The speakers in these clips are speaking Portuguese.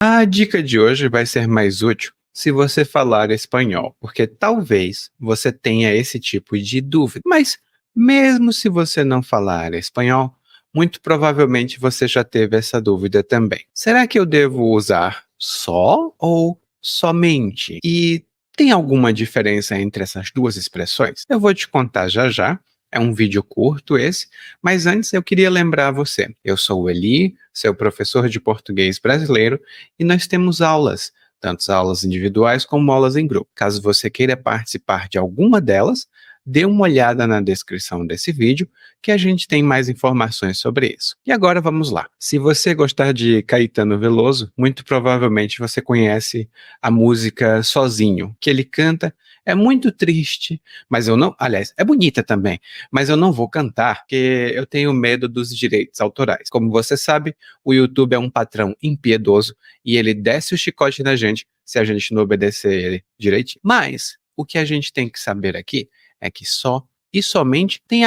A dica de hoje vai ser mais útil se você falar espanhol, porque talvez você tenha esse tipo de dúvida. Mas, mesmo se você não falar espanhol, muito provavelmente você já teve essa dúvida também. Será que eu devo usar só ou somente? E tem alguma diferença entre essas duas expressões? Eu vou te contar já já. É um vídeo curto esse, mas antes eu queria lembrar você. Eu sou o Eli, seu professor de português brasileiro, e nós temos aulas, tanto aulas individuais como aulas em grupo. Caso você queira participar de alguma delas, dê uma olhada na descrição desse vídeo, que a gente tem mais informações sobre isso. E agora vamos lá. Se você gostar de Caetano Veloso, muito provavelmente você conhece a música Sozinho, que ele canta. É muito triste, mas eu não. Aliás, é bonita também, mas eu não vou cantar, porque eu tenho medo dos direitos autorais. Como você sabe, o YouTube é um patrão impiedoso e ele desce o chicote na gente se a gente não obedecer ele direitinho. Mas o que a gente tem que saber aqui é que só e somente tem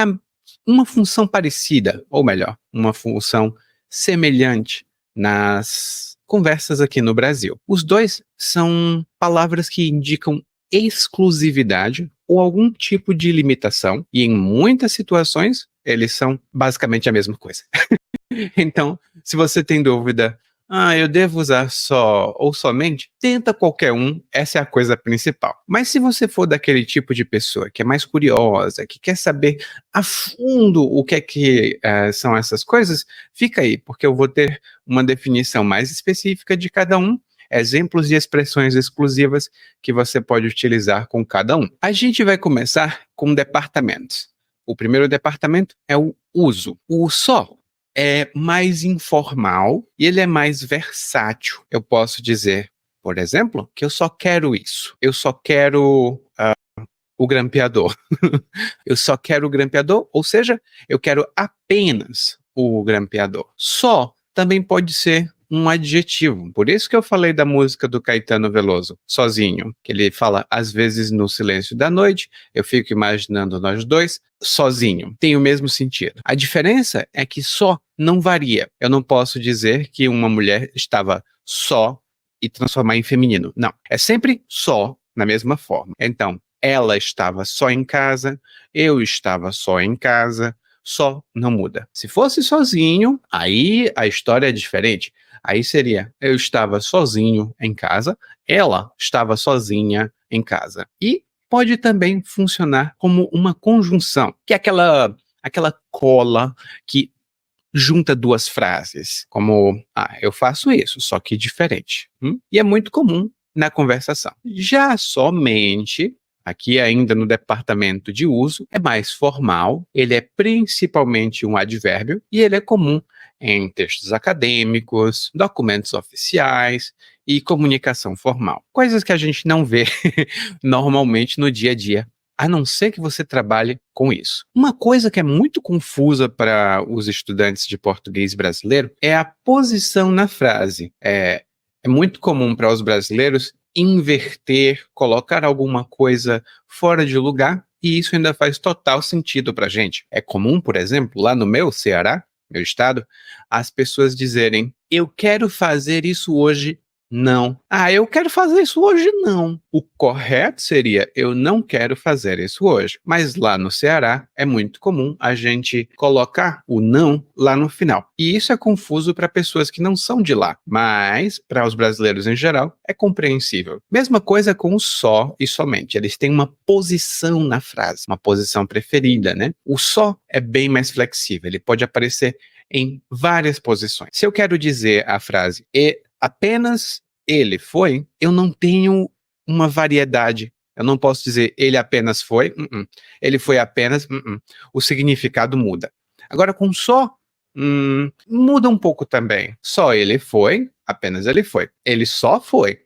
uma função parecida, ou melhor, uma função semelhante nas conversas aqui no Brasil. Os dois são palavras que indicam exclusividade ou algum tipo de limitação, e em muitas situações eles são basicamente a mesma coisa. Então, se você tem dúvida, eu devo usar só ou somente, tenta qualquer um, essa é a coisa principal. Mas se você for daquele tipo de pessoa que é mais curiosa, que quer saber a fundo o que é que são essas coisas, fica aí, porque eu vou ter uma definição mais específica de cada um, exemplos de expressões exclusivas que você pode utilizar com cada um. A gente vai começar com departamentos. O primeiro departamento é o uso. O só é mais informal e ele é mais versátil. Eu posso dizer, por exemplo, que eu só quero isso. Eu só quero o grampeador. Eu só quero o grampeador, ou seja, eu quero apenas o grampeador. Só também pode ser um adjetivo. Por isso que eu falei da música do Caetano Veloso, Sozinho, que ele fala, às vezes no silêncio da noite, eu fico imaginando nós dois, sozinho. Tem o mesmo sentido. A diferença é que só não varia. Eu não posso dizer que uma mulher estava só e transformar em feminino. Não. É sempre só na mesma forma. Então, ela estava só em casa, eu estava só em casa, só não muda. Se fosse sozinho, aí a história é diferente. Aí seria, eu estava sozinho em casa, ela estava sozinha em casa. E pode também funcionar como uma conjunção, que é aquela cola que junta duas frases, como, eu faço isso, só que diferente. E é muito comum na conversação. Já somente, aqui ainda no departamento de uso, é mais formal, ele é principalmente um advérbio e ele é comum em textos acadêmicos, documentos oficiais e comunicação formal. Coisas que a gente não vê normalmente no dia a dia, a não ser que você trabalhe com isso. Uma coisa que é muito confusa para os estudantes de português brasileiro é a posição na frase. É muito comum para os brasileiros inverter, colocar alguma coisa fora de lugar, e isso ainda faz total sentido para a gente. É comum, por exemplo, lá no meu Ceará, meu estado, as pessoas dizerem, eu quero fazer isso hoje, não. Eu quero fazer isso hoje, não. O correto seria, eu não quero fazer isso hoje. Mas lá no Ceará, é muito comum a gente colocar o não lá no final. E isso é confuso para pessoas que não são de lá. Mas, para os brasileiros em geral, é compreensível. Mesma coisa com o só e somente. Eles têm uma posição na frase, uma posição preferida, né? O só é bem mais flexível. Ele pode aparecer em várias posições. Se eu quero dizer a frase e apenas ele foi, eu não tenho uma variedade. Eu não posso dizer ele apenas foi, ele foi apenas, o significado muda. Agora com só, muda um pouco também. Só ele foi, apenas ele foi. Ele só foi,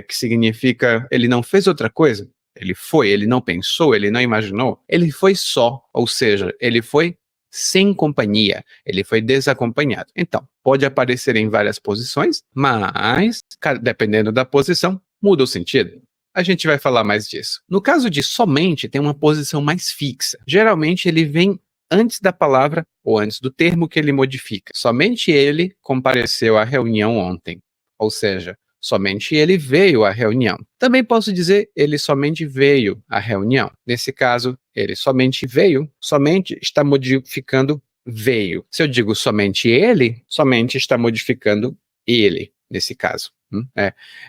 que significa ele não fez outra coisa. Ele foi, ele não pensou, ele não imaginou. Ele foi só, ou seja, ele foi sem companhia, ele foi desacompanhado. Então, pode aparecer em várias posições, mas, dependendo da posição, muda o sentido. A gente vai falar mais disso. No caso de somente, tem uma posição mais fixa. Geralmente ele vem antes da palavra ou antes do termo que ele modifica. Somente ele compareceu à reunião ontem. ou seja, somente ele veio à reunião. Também posso dizer ele somente veio à reunião. Nesse caso, ele somente veio, somente está modificando veio. Se eu digo somente ele, somente está modificando ele, nesse caso.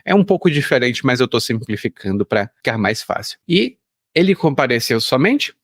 É um pouco diferente, mas eu estou simplificando para ficar mais fácil. E ele compareceu somente?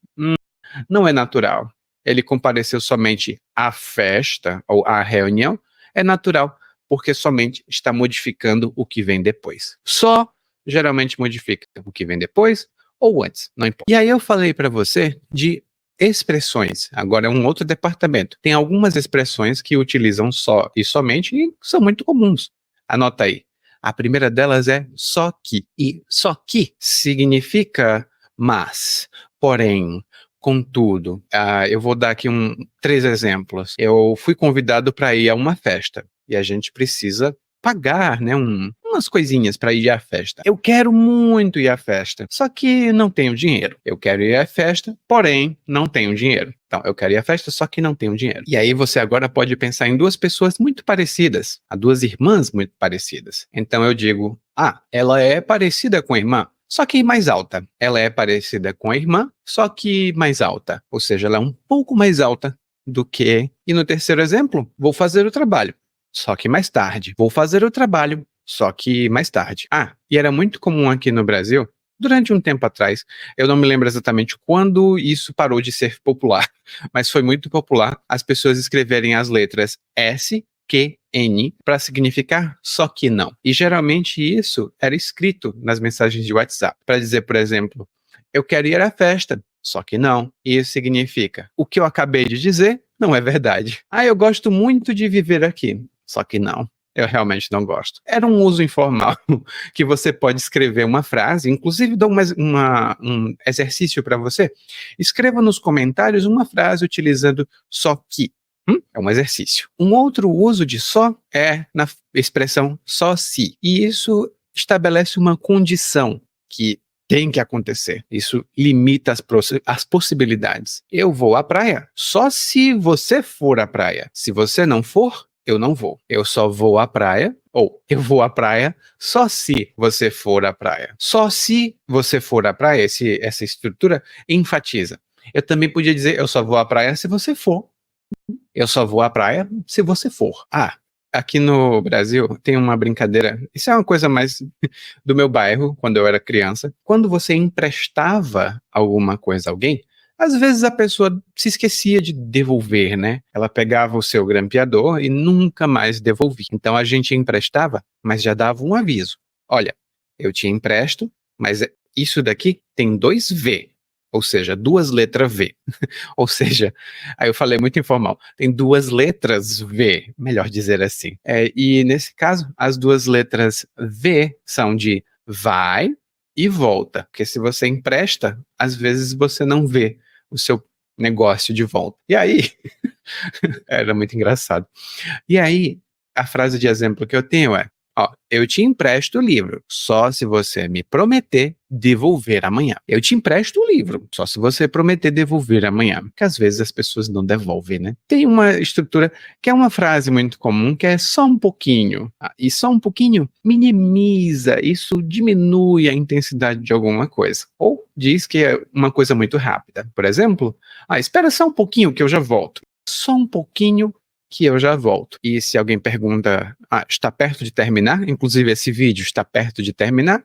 Não é natural. Ele compareceu somente à festa ou à reunião? É natural, porque somente está modificando o que vem depois. Só geralmente modifica o que vem depois ou antes, não importa. E aí eu falei para você de expressões. Agora é um outro departamento. Tem algumas expressões que utilizam só e somente e são muito comuns. Anota aí. A primeira delas é só que. E só que significa mas, porém, contudo. Eu vou dar aqui 3 exemplos. Eu fui convidado para ir a uma festa e a gente precisa pagar, né, umas coisinhas para ir à festa. Eu quero muito ir à festa, só que não tenho dinheiro. Eu quero ir à festa, porém não tenho dinheiro. Então, eu quero ir à festa, só que não tenho dinheiro. E aí você agora pode pensar em 2 pessoas muito parecidas, 2 irmãs muito parecidas. Então eu digo, ela é parecida com a irmã, só que mais alta. Ela é parecida com a irmã, só que mais alta. Ou seja, ela é um pouco mais alta do que... E no terceiro exemplo, vou fazer o trabalho, só que mais tarde. Vou fazer o trabalho, só que mais tarde. E era muito comum aqui no Brasil, durante um tempo atrás, eu não me lembro exatamente quando isso parou de ser popular, mas foi muito popular as pessoas escreverem as letras S, Q, N para significar só que não. E geralmente isso era escrito nas mensagens de WhatsApp, para dizer, por exemplo, eu quero ir à festa, só que não. E isso significa, o que eu acabei de dizer não é verdade. Eu gosto muito de viver aqui, só que não. Eu realmente não gosto. Era um uso informal que você pode escrever uma frase, inclusive dou um exercício para você. Escreva nos comentários uma frase utilizando só que. É um exercício. Um outro uso de só é na expressão só se. E isso estabelece uma condição que tem que acontecer. Isso limita as possibilidades. Eu vou à praia só se você for à praia. Se você não for, eu não vou. Eu só vou à praia, ou eu vou à praia só se você for à praia. Só se você for à praia, essa estrutura enfatiza. Eu também podia dizer, eu só vou à praia se você for. Eu só vou à praia se você for. Aqui no Brasil tem uma brincadeira, isso é uma coisa mais do meu bairro, quando eu era criança. Quando você emprestava alguma coisa a alguém, às vezes a pessoa se esquecia de devolver, né? Ela pegava o seu grampeador e nunca mais devolvia. Então a gente emprestava, mas já dava um aviso. Olha, eu te empresto, mas isso daqui tem 2 V, ou seja, 2 letras V. Ou seja, aí eu falei muito informal, tem 2 letras V, melhor dizer assim. E nesse caso, as 2 letras V são de vai e volta, porque se você empresta, às vezes você não vê o seu negócio de volta. E aí, era muito engraçado. E aí, a frase de exemplo que eu tenho é, eu te empresto o livro, só se você me prometer devolver amanhã. Eu te empresto o livro, só se você prometer devolver amanhã. Porque às vezes as pessoas não devolvem, né? Tem uma estrutura que é uma frase muito comum, que é só um pouquinho. E só um pouquinho minimiza, isso diminui a intensidade de alguma coisa. Ou diz que é uma coisa muito rápida. Por exemplo, espera só um pouquinho que eu já volto. Só um pouquinho que eu já volto. E se alguém pergunta, está perto de terminar? Inclusive esse vídeo está perto de terminar?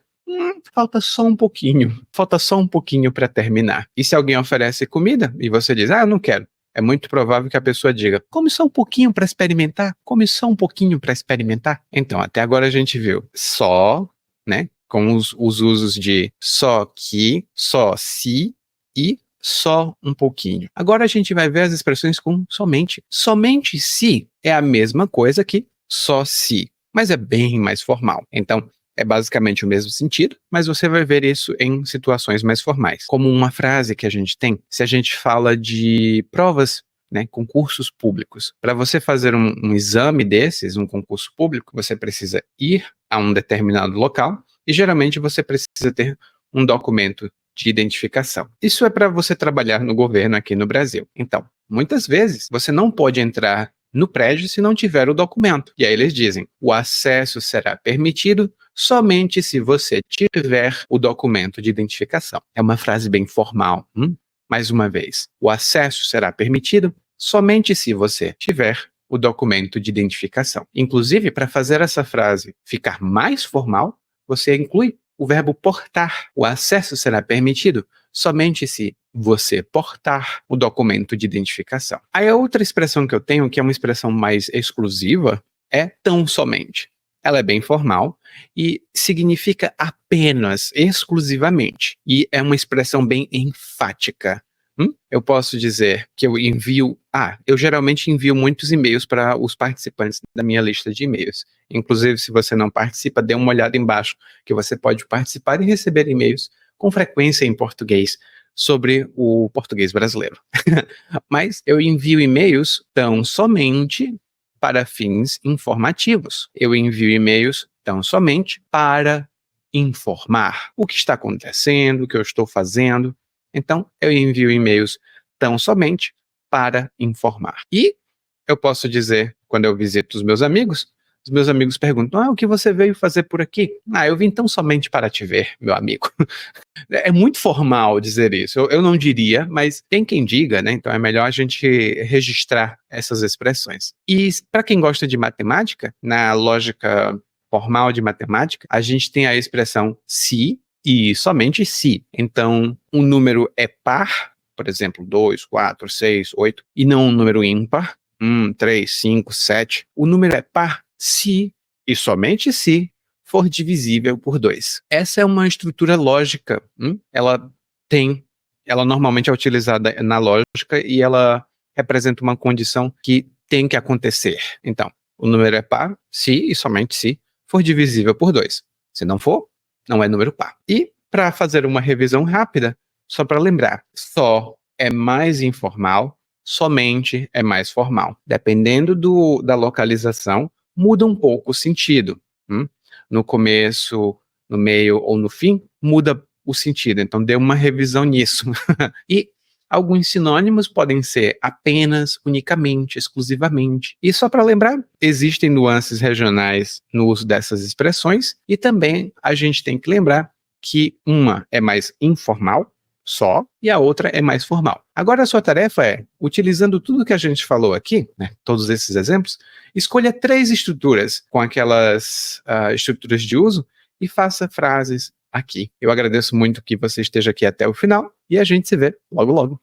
Falta só um pouquinho. Falta só um pouquinho para terminar. E se alguém oferece comida e você diz, eu não quero, é muito provável que a pessoa diga, come só um pouquinho para experimentar, come só um pouquinho para experimentar. Então, até agora a gente viu só, né, com os usos de só que, só se e só um pouquinho. Agora a gente vai ver as expressões com somente. Somente se é a mesma coisa que só se, mas é bem mais formal. Então, é basicamente o mesmo sentido, mas você vai ver isso em situações mais formais. Como uma frase que a gente tem, se a gente fala de provas, né, concursos públicos. Para você fazer um exame desses, um concurso público, você precisa ir a um determinado local e geralmente você precisa ter um documento de identificação. Isso é para você trabalhar no governo aqui no Brasil. Então, muitas vezes, você não pode entrar no prédio se não tiver o documento. E aí eles dizem: o acesso será permitido somente se você tiver o documento de identificação. É uma frase bem formal. Mais uma vez, o acesso será permitido somente se você tiver o documento de identificação. Inclusive, para fazer essa frase ficar mais formal, você inclui o verbo portar. O acesso será permitido somente se você portar o documento de identificação. Aí a outra expressão que eu tenho, que é uma expressão mais exclusiva, é tão somente. Ela é bem formal e significa apenas, exclusivamente. E é uma expressão bem enfática. Eu posso dizer que eu geralmente envio muitos e-mails para os participantes da minha lista de e-mails. Inclusive, se você não participa, dê uma olhada embaixo, que você pode participar e receber e-mails com frequência em português sobre o português brasileiro. Mas eu envio e-mails tão somente para fins informativos. Eu envio e-mails tão somente para informar o que está acontecendo, o que eu estou fazendo. Então, eu envio e-mails tão somente para informar. E eu posso dizer, quando eu visito os meus amigos perguntam: o que você veio fazer por aqui? Eu vim tão somente para te ver, meu amigo. É muito formal dizer isso. Eu não diria, mas tem quem diga, né? Então é melhor a gente registrar essas expressões. E para quem gosta de matemática, na lógica formal de matemática, a gente tem a expressão se e somente se. Então, um número é par, por exemplo, 2, 4, 6, 8, e não um número ímpar, 3, 5, 7. O número é par se e somente se for divisível por 2. Essa é uma estrutura lógica. Ela normalmente é utilizada na lógica e ela representa uma condição que tem que acontecer. Então, o número é par se e somente se for divisível por 2. Se não for, não é número par. E, para fazer uma revisão rápida, só para lembrar, só é mais informal, somente é mais formal. Dependendo da localização, muda um pouco o sentido. No começo, no meio ou no fim, muda o sentido. Então, dê uma revisão nisso. E alguns sinônimos podem ser apenas, unicamente, exclusivamente. E só para lembrar, existem nuances regionais no uso dessas expressões e também a gente tem que lembrar que uma é mais informal, só, e a outra é mais formal. Agora a sua tarefa é, utilizando tudo que a gente falou aqui, né, todos esses exemplos, escolha 3 estruturas com aquelas estruturas de uso e faça frases aqui. Eu agradeço muito que você esteja aqui até o final e a gente se vê logo logo.